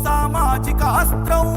సామాజిక అస్త్రం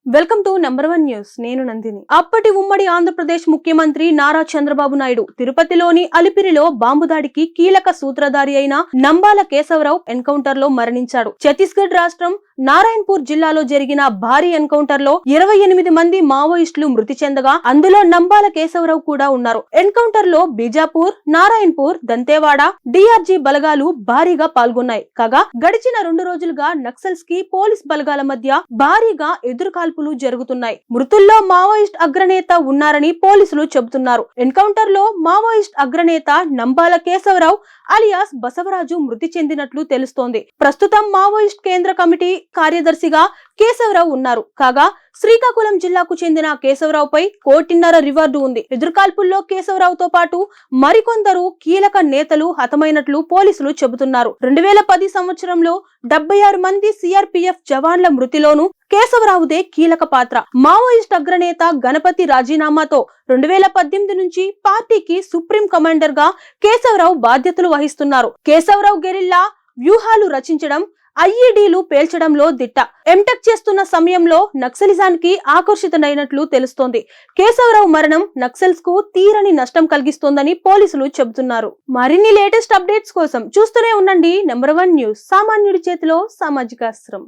welcome to number 1 news. నేను నందిని. అప్పటి ఉమ్మడి ఆంధ్రప్రదేశ్ ముఖ్యమంత్రి నారా చంద్రబాబు నాయుడు తిరుపతిలోని అలిపిరిలో బాంబు దాడికి కీలక సూత్రధారి అయిన నంబాల కేశవరావు ఎన్కౌంటర్ లో మరణించాడు. ఛత్తీస్గఢ్ రాష్ట్రం నారాయణపూర్ జిల్లాలో జరిగిన భారీ ఎన్కౌంటర్ లో 28 మంది మావోయిస్టులు మృతి చెందగా అందులో నంబాల కేశవరావు కూడా ఉన్నారు. ఎన్కౌంటర్ లో బీజాపూర్, నారాయణపూర్, దంతేవాడ డిఆర్జీ బలగాలు భారీగా పాల్గొన్నాయి. కాగా గడిచిన 2 రోజులుగా నక్సల్స్ కి పోలీస్ బలగాల మధ్య భారీగా ఎదురుకాల్పులు జరుగుతున్నాయి. మృతుల్లో మావోయిస్ట్ అగ్రనేత ఉన్నారని పోలీసులు చెబుతున్నారు. ఎన్కౌంటర్ లో మావోయిస్ట్ అగ్రనేత నంబాల కేశవరావు అలియాస్ బసవరాజు మృతి చెందినట్లు తెలుస్తోంది. ప్రస్తుతం మావోయిస్ట్ కేంద్ర కమిటీ కార్యదర్శిగా కేశవరావు ఉన్నారు. కాగా శ్రీకాకుళం జిల్లాకు చెందిన కేశవరావుపై 1.5 కోటి రివార్డు ఉంది. ఎదురుకాల్పుల్లో కేశవరావుతో పాటు మరికొందరు కీలక నేతలు హతమైనట్లు పోలీసులు చెబుతున్నారు. 2010 సంవత్సరంలో 76 మంది సిఆర్పిఎఫ్ జవాన్ల మృతిలోనూ కేశవరావుదే కీలక పాత్ర. మావోయిస్ట్ అగ్రనేత గణపతి రాజీనామాతో 2018 నుంచి పార్టీకి సుప్రీం కమాండర్ గా కేశవరావు బాధ్యతలు వహిస్తున్నారు. కేశవరావు గెరిల్లా వ్యూహాలు రచించడం, ఐఈడీలు పేల్చడంలో దిట్ట. ఎంటెక్ చేస్తున్న సమయంలో నక్సలిజానికి ఆకర్షితుడైనట్లు తెలుస్తోంది. కేశవరావు మరణం నక్సల్స్ కు తీరని నష్టం కలిగిస్తోందని పోలీసులు చెబుతున్నారు. మరిన్ని లేటెస్ట్ అప్డేట్స్ కోసం చూస్తూనే ఉండండి నంబర్ 1 న్యూస్. సామాన్యుడి చేతిలో సామాజిక అస్త్రం.